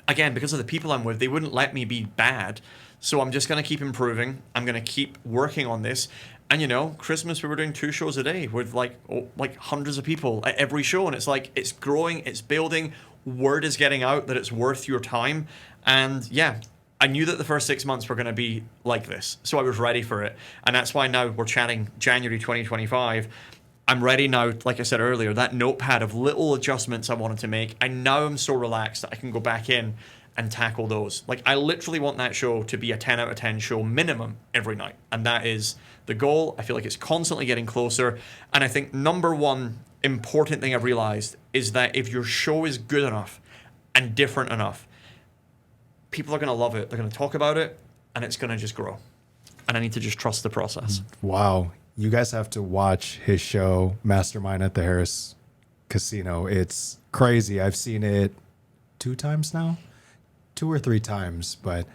again, because of the people I'm with, they wouldn't let me be bad. So I'm just going to keep improving. I'm going to keep working on this. And Christmas, we were doing 2 shows a day with like hundreds of people at every show. And it's like, it's growing, it's building. Word is getting out that it's worth your time. And yeah, I knew that the first 6 months were going to be like this. So I was ready for it. And that's why now we're chatting January 2025. I'm ready now, like I said earlier, that notepad of little adjustments I wanted to make. And now I'm so relaxed that I can go back in and tackle those. Like, I literally want that show to be a 10 out of 10 show minimum every night. And that is the goal. I feel like it's constantly getting closer. And I think number one important thing I've realized is that if your show is good enough and different enough, people are going to love it. They're going to talk about it, and it's going to just grow. And I need to just trust the process.
Wow. You guys have to watch his show, Mastermind at the Harris Casino. It's crazy. I've seen it 2 times now, 2 or 3 times, but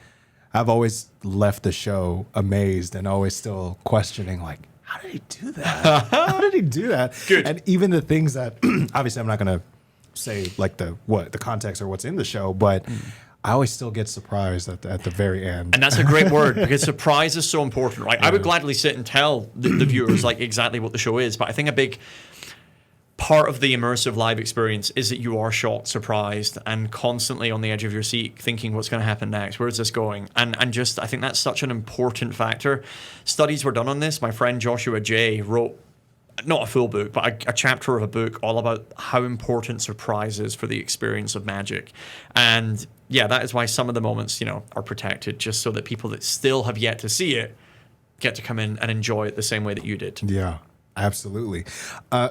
I've always left the show amazed and always still questioning, like, how did he do that? How did he do that?
Good.
And even the things that, obviously I'm not going to say like the context or what's in the show, but I always still get surprised at the very end.
And that's a great word, because surprise is so important, right? Yeah. I would gladly sit and tell the viewers like exactly what the show is, but I think a big part of the immersive live experience is that you are shocked, surprised, and constantly on the edge of your seat thinking what's going to happen next, where's this going? And just, I think that's such an important factor. Studies were done on this. My friend Joshua Jay wrote, not a full book, but a chapter of a book all about how important surprise is for the experience of magic. And yeah, that is why some of the moments, are protected, just so that people that still have yet to see it get to come in and enjoy it the same way that you did.
Yeah, absolutely.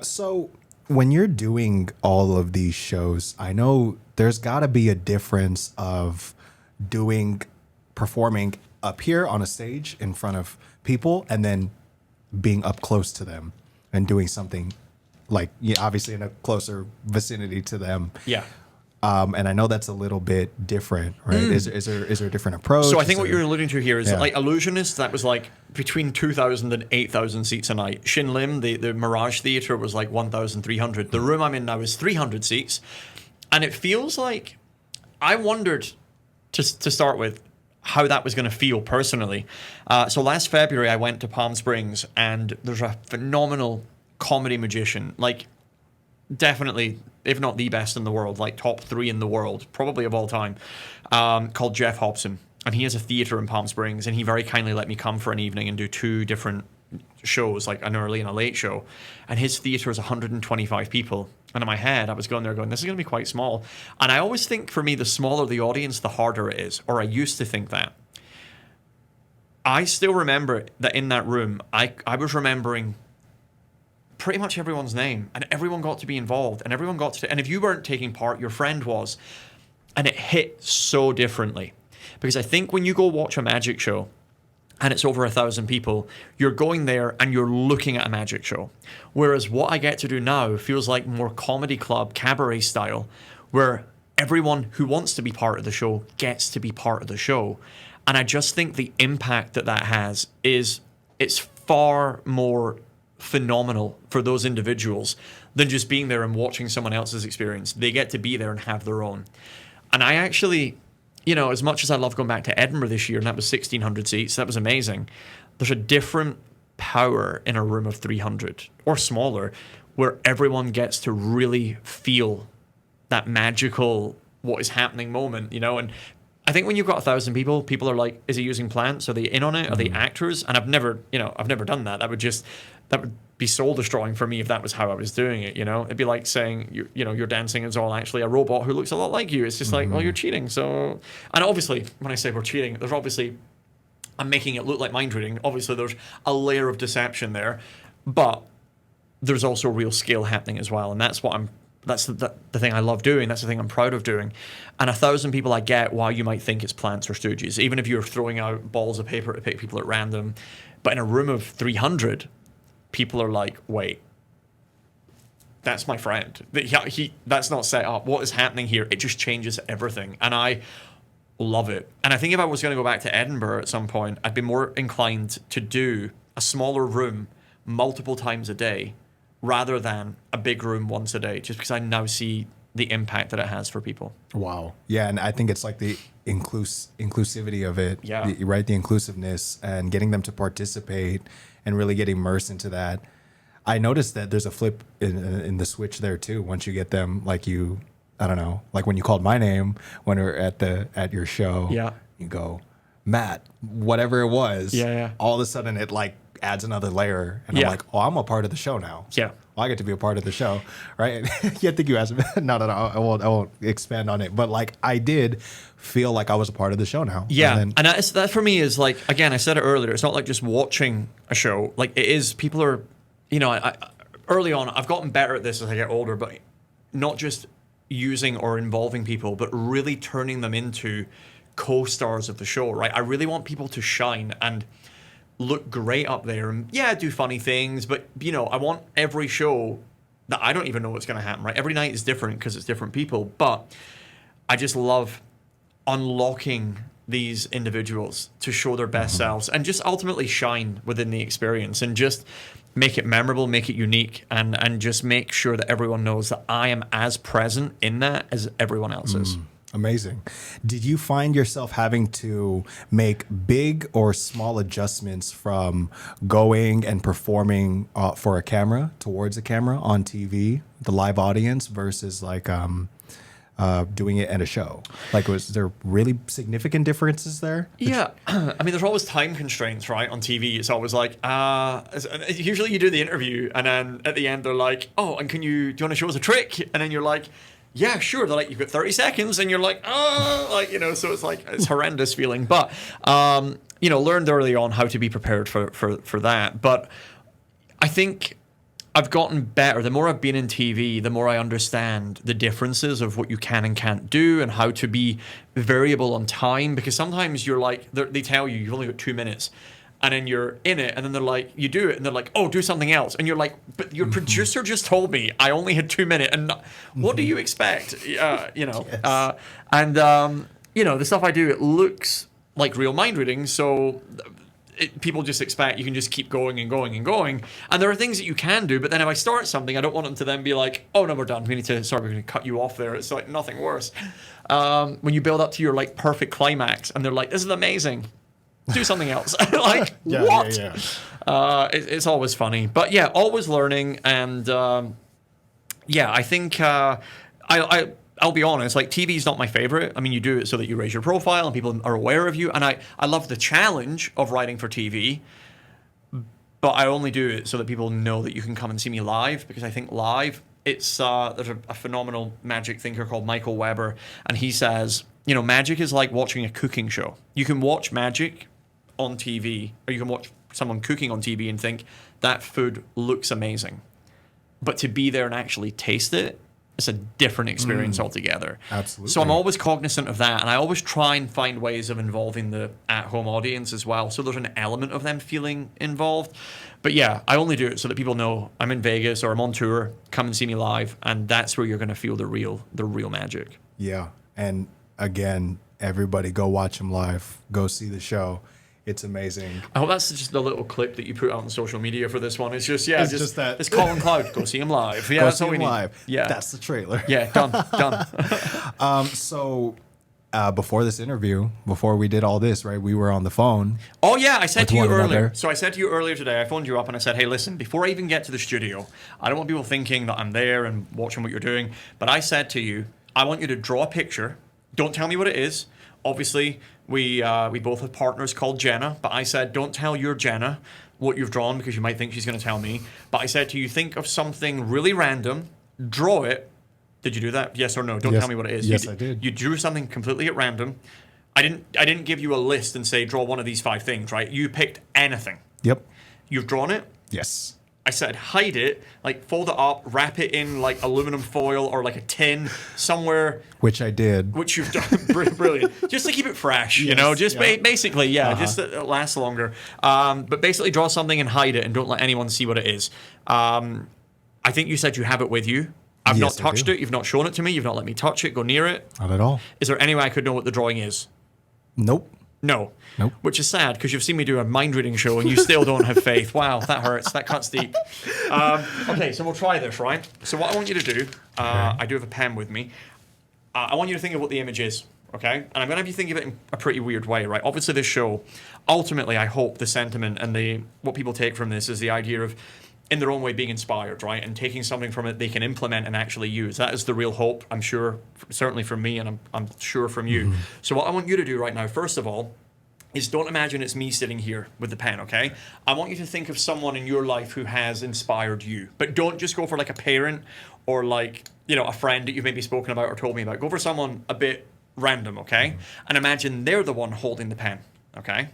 So when you're doing all of these shows, I know there's got to be a difference of performing up here on a stage in front of people and then being up close to them and doing something like, obviously in a closer vicinity to them.
Yeah.
And I know that's a little bit different, right? Is there a different approach?
So I think what you're alluding to here is like Illusionist, that was like between 2,000 and 8,000 seats a night. Shin Lim, the Mirage Theatre, was like 1,300. The room I'm in now is 300 seats. And it feels like, I wondered to start with, how that was going to feel personally. So last February, I went to Palm Springs, and there's a phenomenal comedy magician, like definitely, if not the best in the world, like top 3 in the world, probably of all time, called Jeff Hobson. And he has a theater in Palm Springs, and he very kindly let me come for an evening and do 2 different shows, like an early and a late show. And his theater is 125 people. And in my head, I was going there going, this is going to be quite small. And I always think, for me, the smaller the audience, the harder it is. Or I used to think that. I still remember that in that room, I was remembering pretty much everyone's name, and everyone got to be involved, and everyone got to, and if you weren't taking part, your friend was. And it hit so differently. Because I think when you go watch a magic show, and it's over 1,000 people, you're going there and you're looking at a magic show. Whereas what I get to do now feels like more comedy club, cabaret style, where everyone who wants to be part of the show gets to be part of the show. And I just think the impact that has it's far more phenomenal for those individuals than just being there and watching someone else's experience. They get to be there and have their own. And I actually, as much as I love going back to Edinburgh this year, and that was 1,600 seats, that was amazing, there's a different power in a room of 300 or smaller where everyone gets to really feel that magical what is happening moment, and I think when you've got 1,000 people, people are like, is he using plants? Are they in on it? Are they actors? And I've never done that. That would be soul destroying for me if that was how I was doing it. It'd be like saying your dancing is all actually a robot who looks a lot like you. It's just like, well, you're cheating. So, and obviously when I say we're cheating, there's obviously, I'm making it look like mind reading. Obviously there's a layer of deception there, but there's also real skill happening as well. And that's the thing I love doing. That's the thing I'm proud of doing. And 1,000 people, I get why you might think it's plants or stooges, even if you're throwing out balls of paper to pick people at random. But in a room of 300, people are like, wait, that's my friend. That's not set up. What is happening here? It just changes everything. And I love it. And I think if I was going to go back to Edinburgh at some point, I'd be more inclined to do a smaller room multiple times a day rather than a big room once a day, just because I now see the impact that it has for people.
Wow. Yeah, and I think it's like the inclusivity of it,
yeah.
The inclusiveness and getting them to participate and really get immersed into that. I noticed that there's a flip in the switch there too. Once you get them, like I don't know, like when you called my name when we were at your show,
yeah,
you go, Matt, whatever it was,
yeah.
All of a sudden it like adds another layer, and I'm like, oh, I'm a part of the show now.
Yeah.
Well, I get to be a part of the show, right? Yeah, I think you asked me. No, I won't expand on it. But like, I did feel like I was a part of the show now.
Yeah, and that for me is like, again, I said it earlier, it's not like just watching a show. Like it is, people are, I early on, I've gotten better at this as I get older, but not just using or involving people, but really turning them into co-stars of the show, right? I really want people to shine and look great up there and do funny things, but I want every show that I don't even know what's going to happen, right? Every night is different because it's different people, but I just love unlocking these individuals to show their best selves and just ultimately shine within the experience and just make it memorable, make it unique, and just make sure that everyone knows that I am as present in that as everyone else is.
Amazing. Did you find yourself having to make big or small adjustments from going and performing for a camera, towards a camera on TV, the live audience, versus like doing it at a show? Like, was there really significant differences there?
Yeah. I mean, there's always time constraints, right? On TV, it's always like, usually you do the interview and then at the end they're like, oh, and do you want to show us a trick? And then you're like, yeah, sure. They're like, you've got 30 seconds, and you're like, so it's like, it's horrendous feeling. But, learned early on how to be prepared for that. But I think I've gotten better. The more I've been in TV, the more I understand the differences of what you can and can't do and how to be variable on time. Because sometimes you're like, they tell you, you've only got 2 minutes. And then you're in it, and then they're like, you do it, and they're like, oh, do something else. And you're like, but your producer just told me I only had 2 minutes, and what do you expect? Yes. The stuff I do, it looks like real mind reading, so people just expect you can just keep going and going and going. And there are things that you can do, but then if I start something, I don't want them to then be like, oh no, we're done. We're going to cut you off there. It's like nothing worse. When you build up to your like perfect climax and they're like, this is amazing. Do something else. Like, what? It's always funny. But yeah, always learning. And I think I'll be honest, like TV is not my favorite. I mean, you do it so that you raise your profile and people are aware of you. And I love the challenge of writing for TV, but I only do it so that people know that you can come and see me live, because I think live, it's there's a phenomenal magic thinker called Michael Weber, and he says, you know, magic is like watching a cooking show. You can watch magic on TV, or you can watch someone cooking on TV and think that food looks amazing. But to be there and actually taste it, it's a different experience altogether.
Absolutely.
So I'm always cognizant of that, and I always try and find ways of involving the at-home audience as well, so there's an element of them feeling involved. But yeah, I only do it so that people know I'm in Vegas or I'm on tour, come and see me live, and that's where you're going to feel the real magic.
Yeah, and again, everybody go watch him live. Go see the show. It's amazing.
I hope that's just the little clip that you put out on social media for this one. It's just just
that.
It's Colin Cloud. Go see him live. Yeah,
Go
that's
see
all we
him
need.
live.
Yeah,
that's the trailer.
Yeah, done.
So before this interview, before we did all this, right, we were on the phone.
Oh yeah, I said to you earlier.
Another.
So I said to you earlier today, I phoned you up and I said, hey, listen, before I even get to the studio, I don't want people thinking that I'm there and watching what you're doing. But I said to you, I want you to draw a picture. Don't tell me what it is. Obviously, we both have partners called Jenna, but I said, don't tell your Jenna what you've drawn, because you might think she's going to tell me. But I said to you, think of something really random, draw it. Did you do that? Yes or no? Don't tell me what it is.
Yes, I did.
You drew something completely at random. I didn't give you a list and say, draw one of these 5 things, right? You picked anything.
Yep.
You've drawn it?
Yes.
I said, hide it, like fold it up, wrap it in like aluminum foil or like a tin somewhere.
Which I did.
Which you've done. Brilliant. Just to keep it fresh, you know, just basically, just that it lasts longer. But basically draw something and hide it and don't let anyone see what it is. I think you said you have it with you. I've not touched it. You've not shown it to me. You've not let me touch it, go near it.
Not at all.
Is there any way I could know what the drawing is?
Nope.
No.
Nope.
Which is sad, because you've seen me do a mind reading show and you still don't have faith. Wow, that hurts. That cuts deep. Okay, so we'll try this, right? So what I want you to do, I do have a pen with me. I want you to think of what the image is, okay? And I'm going to have you think of it in a pretty weird way, right? Obviously, this show, ultimately, I hope the sentiment and what people take from this is the idea of, in their own way, being inspired, right? And taking something from it they can implement and actually use. That is the real hope, I'm sure, certainly from me, and I'm sure from you. Mm-hmm. So what I want you to do right now, first of all, is don't imagine it's me sitting here with the pen, okay? I want you to think of someone in your life who has inspired you. But don't just go for like a parent or like, you know, a friend that you've maybe spoken about or told me about. Go for someone a bit random, okay? And imagine they're the one holding the pen, okay?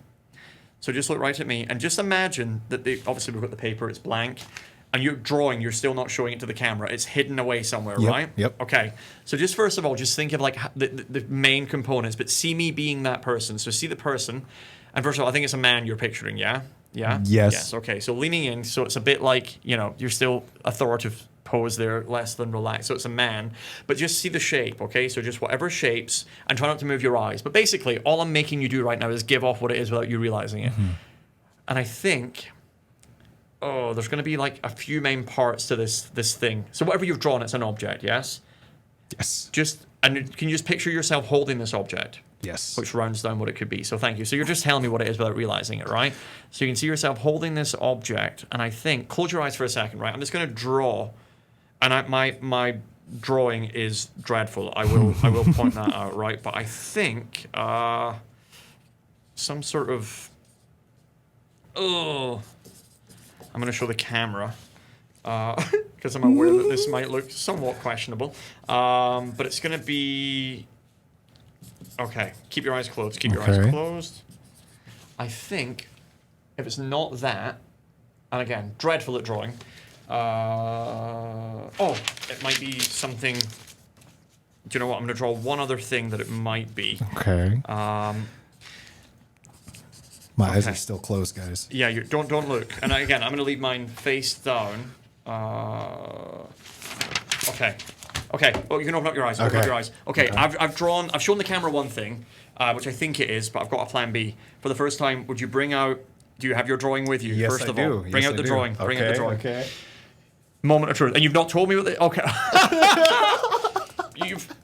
So just look right at me and just imagine that obviously we've got the paper, it's blank, and you're drawing, you're still not showing it to the camera. It's hidden away somewhere, right?
Yep.
Okay. So just first of all, just think of like the main components, but see me being that person. So see the person, and first of all, I think it's a man you're picturing, yeah? Yeah?
Yes.
Okay. So leaning in, so it's a bit like, you know, you're still authoritative pose there, less than relaxed. So it's a man, but just see the shape, okay? So just whatever shapes, and try not to move your eyes. But basically, all I'm making you do right now is give off what it is without you realizing it. Mm-hmm. And I think, there's going to be like a few main parts to this thing. So whatever you've drawn, it's an object, yes?
Yes.
And can you just picture yourself holding this object?
Yes.
Which rounds down what it could be. So thank you. So you're just telling me what it is without realizing it, right? So you can see yourself holding this object, and I think, close your eyes for a second, right? I'm just going to draw. And my drawing is dreadful. I will point that out, right? But I think some sort of I'm going to show the camera because I'm aware that this might look somewhat questionable. But it's going to be okay. Keep your eyes closed. Keep your eyes closed. I think if it's not that, and again, dreadful at drawing. It might be something. Do you know what? I'm going to draw one other thing that it might be.
Okay. My eyes are still closed, guys.
Yeah, don't look. And again, I'm going to leave mine face down. Okay. Oh, you can open up your eyes. Open up your eyes. Okay. I've shown the camera one thing, which I think it is, but I've got a plan B. For the first time, would you bring out Do you have your drawing with you?
Yes,
First
I
of all,
do.
bring
Yes,
out the
I do.
drawing. Bring out the drawing.
Okay.
Moment of truth. And you've not told me what the... Okay.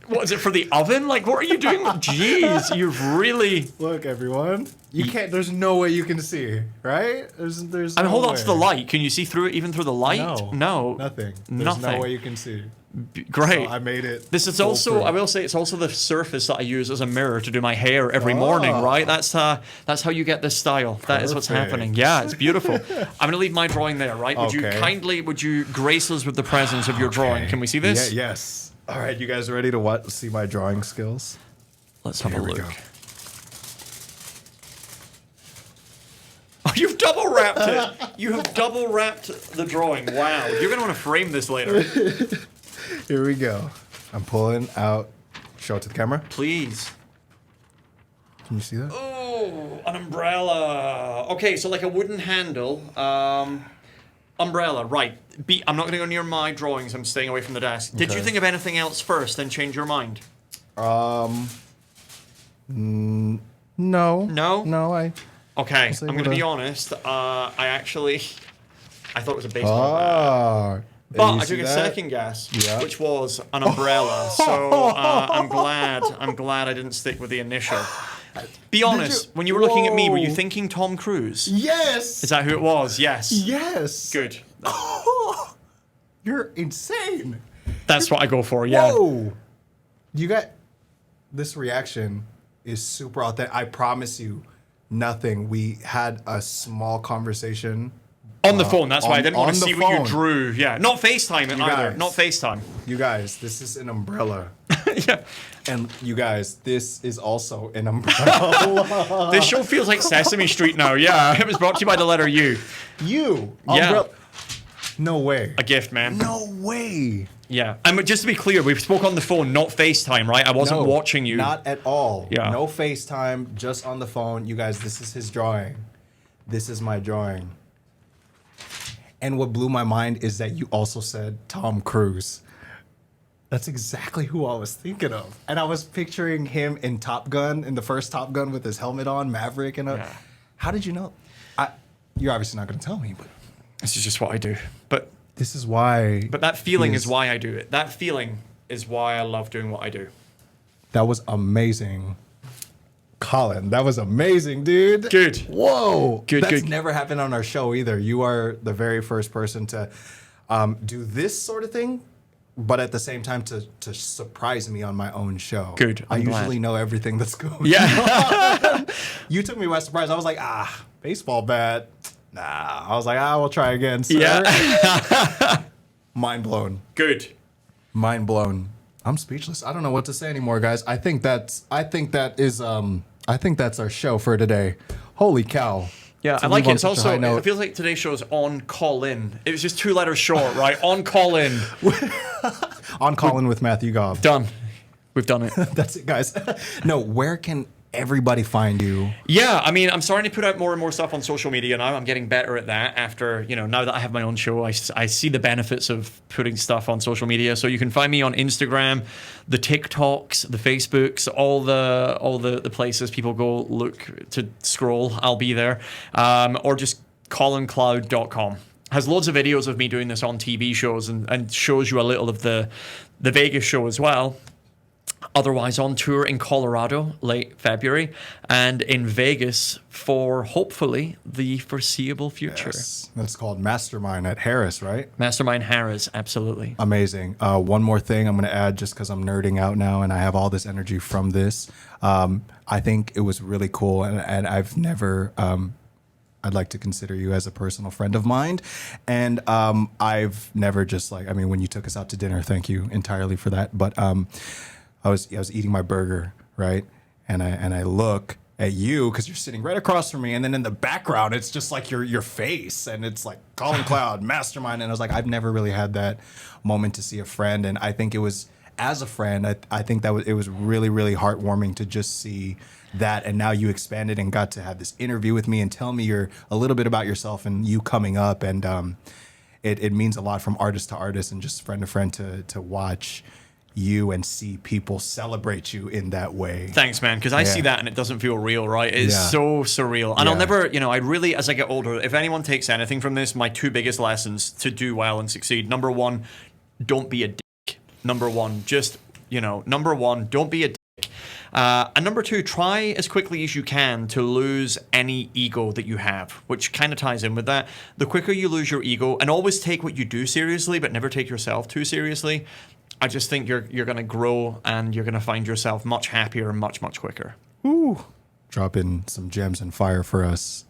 What is it, for the oven? Like, what are you doing? Jeez, you've really...
Look, everyone. You can't... There's no way you can see, right? There's
I mean,
no
hold on
way.
to the light. Can you see through it, even through the light? No.
Nothing. There's
Nothing.
no way you can see.
Great.
So I made it.
This is also,
foolproof.
I will say, it's also the surface that I use as a mirror to do my hair every morning, right? That's how you get this style. That is what's
Perfect.
happening. Yeah, it's beautiful. I'm going to leave my drawing there, right? Would
Okay.
would you grace us with the presence of your drawing? Can we see this?
Yeah, yes. All right, you guys ready to see my drawing skills?
Let's have a
Here we
look.
go.
Oh, you've double wrapped it. You have double wrapped the drawing. Wow. You're going to want to frame this later.
Here we go. I'm pulling out. Show it to the camera.
Please.
Can you see that?
Oh, an umbrella. Okay, so like a wooden handle. Umbrella, right. I'm not going to go near my drawings. I'm staying away from the desk. Did you
Okay.
think of anything else first, then change your mind?
No.
No?
No,
Okay,
was
I'm
able
going to be
to-
honest. I thought it was a baseball bat. But
you
I
see
took a
that?
second guess,
Yeah.
which was an umbrella. So I'm glad I didn't stick with the initial. Be honest, when you were looking at me, were you
Whoa.
thinking Tom Cruise?
Yes.
Is that who it was? Yes.
Yes.
Good.
You're insane.
That's what I go for, yeah.
Whoa. You got this reaction is super authentic. I promise you, nothing. We had a small conversation.
On the phone, that's why I didn't want
on
to
the
see what you
phone.
drew. Yeah, not FaceTime it
You
either.
guys.
Not FaceTime.
You guys, this is an umbrella.
Yeah.
And you guys, this is also an umbrella.
This show feels like Sesame Street now. Yeah, it was brought to you by the letter U.
You.
Yeah.
Umbrella. No way.
A gift, man.
No way.
Yeah. And just to be clear, we spoke on the phone, not FaceTime, right? I wasn't
No,
watching you.
Not at all.
Yeah.
No FaceTime, just on the phone. You guys, this is his drawing. This is my drawing. And what blew my mind is that you also said Tom Cruise. That's exactly who I was thinking of. And I was picturing him in Top Gun, in the first Top Gun with his helmet on, Maverick. And
Yeah.
How did you know? You're obviously not going to tell me, but
This is just what I do. But
this is why.
But that feeling
Yes.
is why I do it. That feeling is why I love doing what I do.
That was amazing. Colin, that was amazing, dude.
Good.
Whoa.
Good,
That's
good.
never happened on our show either. You are the very first person to do this sort of thing, but at the same time to surprise me on my own show.
Good,
I
I'm glad.
usually know everything that's going on.
Yeah.
You took me by surprise. I was like, baseball bat. Nah. I was like, we'll try again, sir.
Yeah.
Mind blown.
Good.
Mind blown. I'm speechless. I don't know what to say anymore, guys. I think that's our show for today. Holy cow.
Yeah,
To
I like
leave
it.
on
It's
such a
also,
high note.
it feels like today's show is on call in. It was just 2 letters short, right? On call in.
On Colin with Matthew Gob.
Done. We've done it.
That's it, guys. No, where can everybody find you?
Yeah, I mean, I'm starting to put out more and more stuff on social media now. I'm getting better at that after, now that I have my own show, I see the benefits of putting stuff on social media. So you can find me on Instagram, the TikToks, the Facebooks, all the places people go look to scroll. I'll be there. Or just colincloud.com. Has loads of videos of me doing this on TV shows and shows you a little of the Vegas show as well. Otherwise on tour in Colorado late February and in Vegas for hopefully the foreseeable future.
Yes. That's called Mastermind at Harris, right?
Mastermind Harris, absolutely.
Amazing. One more thing I'm going to add just because I'm nerding out now and I have all this energy from this. I think it was really cool and I've never... I'd like to consider you as a personal friend of mine. And I've never just when you took us out to dinner, thank you entirely for that. But I was eating my burger, right? And I look at you because you're sitting right across from me, and then in the background it's just like your face, and it's like Colin Cloud, Mastermind, and I was like, I've never really had that moment to see a friend, and I think it was as a friend, I think that it was really really heartwarming to just see that, and now you expanded and got to have this interview with me and tell me a little bit about yourself and you coming up, and it means a lot from artist to artist and just friend to friend to watch you and see people celebrate you in that way.
Thanks, man, because I see
Yeah.
that and it doesn't feel real, right? It's
Yeah.
so surreal. And I'll
Yeah.
never, I really, as I get older, if anyone takes anything from this, my two biggest lessons to do well and succeed. Number one, don't be a dick. Number one, don't be a dick. And number two, try as quickly as you can to lose any ego that you have, which kind of ties in with that. The quicker you lose your ego, and always take what you do seriously, but never take yourself too seriously, I just think you're going to grow and you're going to find yourself much happier much, much quicker.
Ooh. Drop in some gems and fire for us.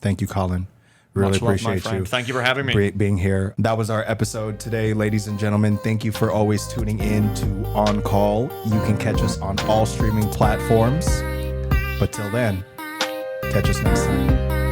Thank you, Colin. Really
Much love, my
appreciate
friend.
you.
Thank you for having me.
Great being here. That was our episode today, ladies and gentlemen. Thank you for always tuning in to On Call. You can catch us on all streaming platforms. But till then, catch us next time.